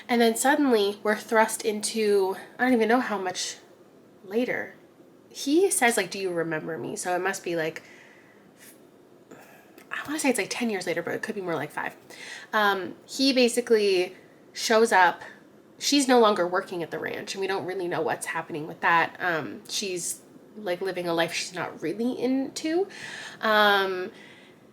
Speaker 1: And then suddenly we're thrust into, I don't even know how much later. He says like, do you remember me? So it must be like, I want to say it's like 10 years later, but it could be more like 5. He basically shows up. She's no longer working at the ranch, and we don't really know what's happening with that. She's like living a life she's not really into.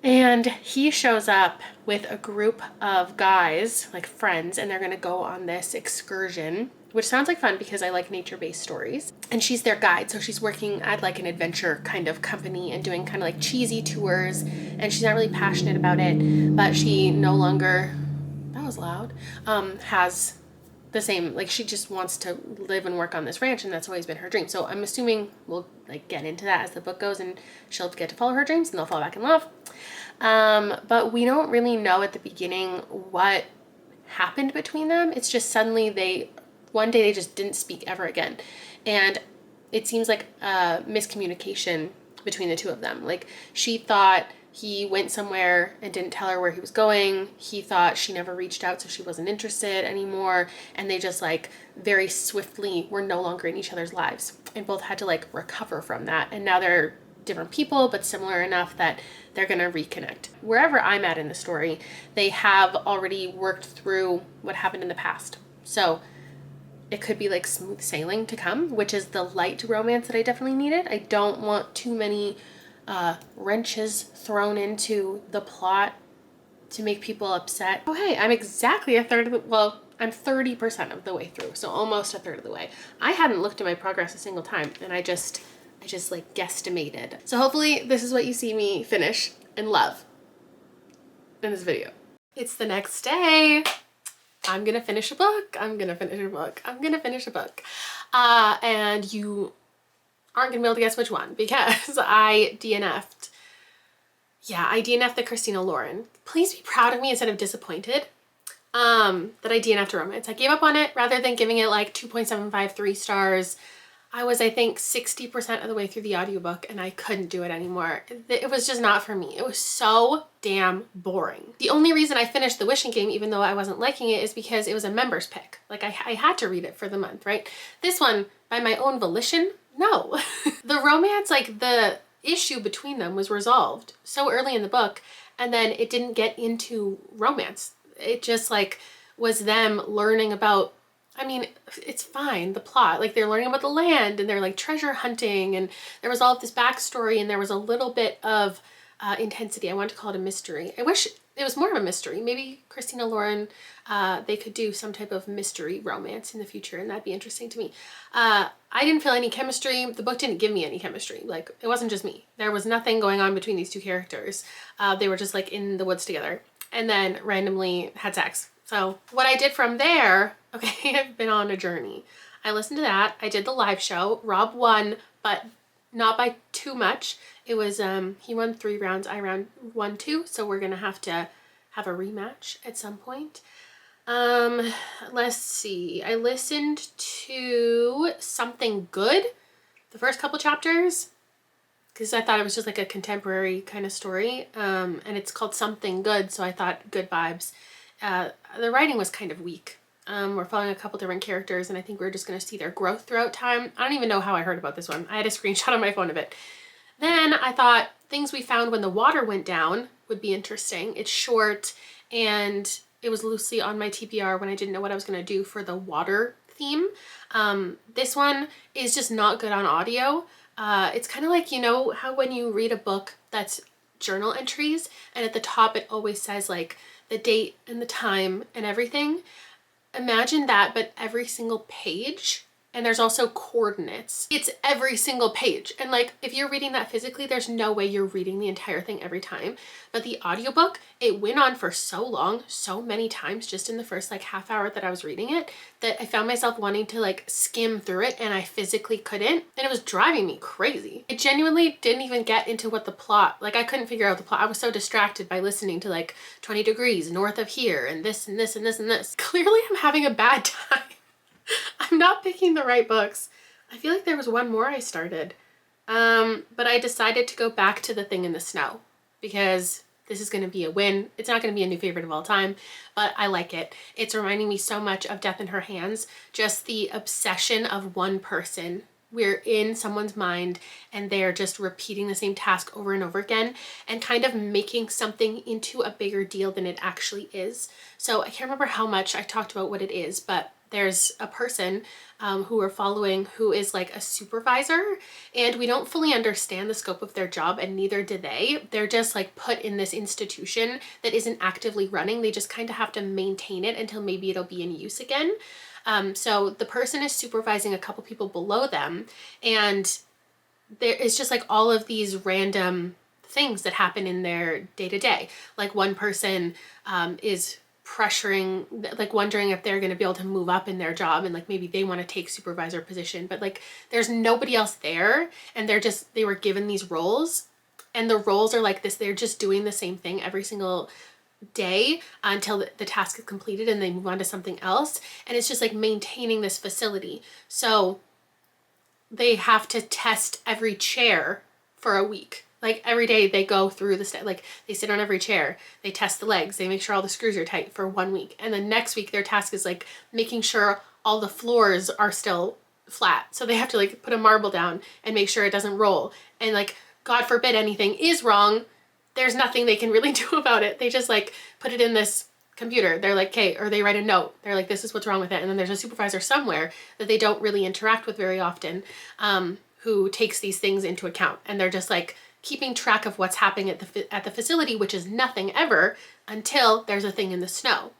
Speaker 1: And he shows up with a group of guys, like friends, and they're going to go on this excursion, which sounds like fun because I like nature-based stories. And she's their guide. So she's working at like an adventure kind of company and doing kind of like cheesy tours. And she's not really passionate about it, but she no longer, that was loud, has the same, like she just wants to live and work on this ranch, and that's always been her dream. So I'm assuming we'll like get into that as the book goes, and she'll get to follow her dreams and they'll fall back in love. But we don't really know at the beginning what happened between them. It's just suddenly one day they just didn't speak ever again. And it seems like a miscommunication between the two of them. Like she thought he went somewhere and didn't tell her where he was going. He thought she never reached out, so she wasn't interested anymore. And they just like very swiftly were no longer in each other's lives, and both had to like recover from that. And now they're different people, but similar enough that they're gonna reconnect. Wherever I'm at in the story, they have already worked through what happened in the past. So it could be like smooth sailing to come, which is the light romance that I definitely needed. I don't want too many wrenches thrown into the plot to make people upset. Oh, hey, I'm exactly I'm 30% of the way through, so almost a third of the way. I hadn't looked at my progress a single time, and I just like guesstimated. So hopefully this is what you see me finish and love in this video. It's the next day. I'm gonna finish a book. I'm gonna finish a book. I'm gonna finish a book. And you aren't gonna be able to guess which one, because I DNF'd. Yeah, I DNF'd the Christina Lauren. Please be proud of me instead of disappointed that I DNF'd a romance. I gave up on it rather than giving it like 2.75, 3 stars. I was, I think, 60% of the way through the audiobook, and I couldn't do it anymore. It was just not for me. It was so damn boring. The only reason I finished The Wishing Game, even though I wasn't liking it, is because it was a member's pick. Like, I had to read it for the month, right? This one, by my own volition, no. The romance, like, the issue between them was resolved so early in the book, and then it didn't get into romance. It just, like, was them learning about, I mean, it's fine, the plot, like they're learning about the land and they're like treasure hunting, and there was all of this backstory, and there was a little bit of intensity. I want to call it a mystery. I wish it was more of a mystery. Maybe Christina Lauren, they could do some type of mystery romance in the future, and that'd be interesting to me. I didn't feel any chemistry. The book didn't give me any chemistry. Like, it wasn't just me. There was nothing going on between these two characters. They were just like in the woods together and then randomly had sex. So what I did from there, okay, I've been on a journey. I listened to that. I did the live show. Rob won, but not by too much. It was, he won 3 rounds. I won 2. So we're going to have a rematch at some point. Let's see. I listened to Something Good, the first couple chapters, because I thought it was just like a contemporary kind of story. And it's called Something Good. So I thought good vibes. The writing was kind of weak. We're following a couple different characters, and I think we're just going to see their growth throughout time. I don't even know how I heard about this one. I had a screenshot on my phone of it. Then I thought Things We Found When the Water Went Down would be interesting. It's short, and it was loosely on my TBR when I didn't know what I was going to do for the water theme. This one is just not good on audio. It's kind of like, you know how when you read a book that's journal entries, and at the top it always says like the date and the time and everything. Imagine that, but every single page, and there's also coordinates. It's every single page. And like, if you're reading that physically, there's no way you're reading the entire thing every time. But the audiobook, it went on for so long, so many times, just in the first like half hour that I was reading it, that I found myself wanting to like skim through it, and I physically couldn't. And it was driving me crazy. I genuinely didn't even get into what the plot, like I couldn't figure out the plot. I was so distracted by listening to like 20 degrees north of here and this and this and this and this. Clearly I'm having a bad time. I'm not picking the right books. I feel like there was one more I started. But I decided to go back to The Thing in the Snow, because this is going to be a win. It's not going to be a new favorite of all time, but I like it. It's reminding me so much of Death in Her Hands, just the obsession of one person. We're in someone's mind and they're just repeating the same task over and over again, and kind of making something into a bigger deal than it actually is. So I can't remember how much I talked about what it is, but there's a person who we're following who is like a supervisor, and we don't fully understand the scope of their job, and neither do they. They're just like put in this institution that isn't actively running. They just kind of have to maintain it until maybe it'll be in use again. So the person is supervising a couple people below them, and there is just like all of these random things that happen in their day-to-day. Like one person is pressuring, like wondering if they're going to be able to move up in their job, and like maybe they want to take supervisor position, but like there's nobody else there, and they were given these roles, and the roles are like this, they're just doing the same thing every single day until the task is completed and they move on to something else. And it's just like maintaining this facility. So they have to test every chair for a week. Like every day they go through like they sit on every chair, they test the legs, they make sure all the screws are tight for 1 week. And then next week their task is like making sure all the floors are still flat. So they have to like put a marble down and make sure it doesn't roll. And like, God forbid anything is wrong, there's nothing they can really do about it. They just like put it in this computer. They're like, okay, or they write a note. They're like, this is what's wrong with it. And then there's a supervisor somewhere that they don't really interact with very often, who takes these things into account. And they're just like keeping track of what's happening at the facility, which is nothing ever until there's a thing in the snow.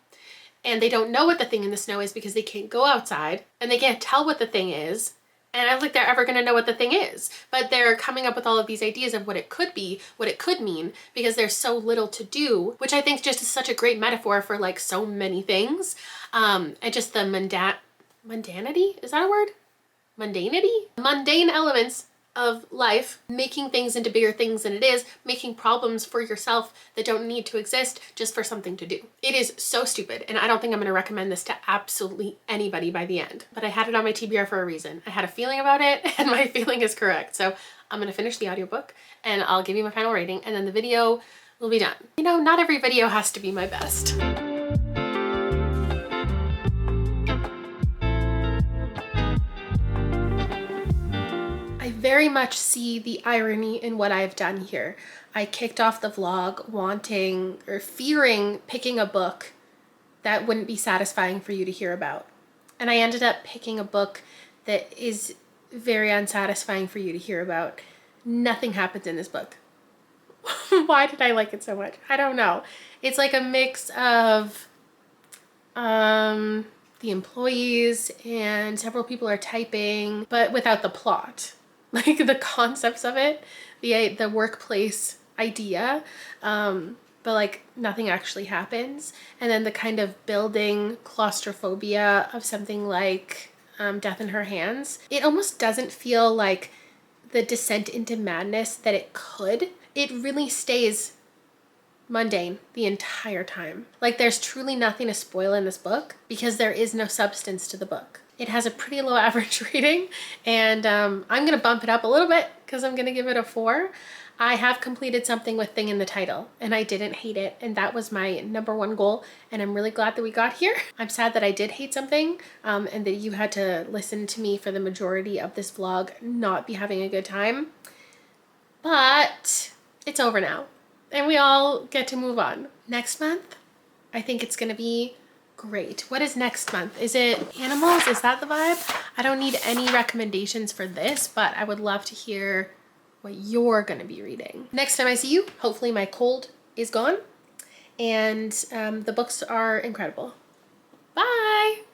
Speaker 1: And they don't know what the thing in the snow is because they can't go outside and they can't tell what the thing is. And I don't think they're ever going to know what the thing is, but they're coming up with all of these ideas of what it could be, what it could mean, because there's so little to do, which I think just is such a great metaphor for like so many things. And just the mundanity, is that a word? Mundanity? Mundane elements of life, making things into bigger things than it is, making problems for yourself that don't need to exist just for something to do. It is so stupid, and I don't think I'm going to recommend this to absolutely anybody by the end, but I had it on my TBR for a reason. I had a feeling about it, and my feeling is correct. So I'm going to finish the audiobook, and I'll give you my final rating, and then the video will be done. You know, not every video has to be my best. Very much see the irony in what I've done here. I kicked off the vlog wanting or fearing picking a book that wouldn't be satisfying for you to hear about. And I ended up picking a book that is very unsatisfying for you to hear about. Nothing happens in this book. Why did I like it so much? I don't know. It's like a mix of the employees and several people are typing, but without the plot. Like the concepts of it, the workplace idea, but like nothing actually happens. And then the kind of building claustrophobia of something like Death in Her Hands. It almost doesn't feel like the descent into madness that it could. It really stays mundane the entire time. Like there's truly nothing to spoil in this book because there is no substance to the book. It has a pretty low average rating, and I'm going to bump it up a little bit because I'm going to give it a 4. I have completed something with thing in the title, and I didn't hate it, and that was my #1 goal, and I'm really glad that we got here. I'm sad that I did hate something, and that you had to listen to me for the majority of this vlog not be having a good time, but it's over now, and we all get to move on. Next month, I think it's going to be great. What is next month? Is it animals? Is that the vibe? I don't need any recommendations for this, but I would love to hear what you're going to be reading. Next time I see you, hopefully my cold is gone and the books are incredible.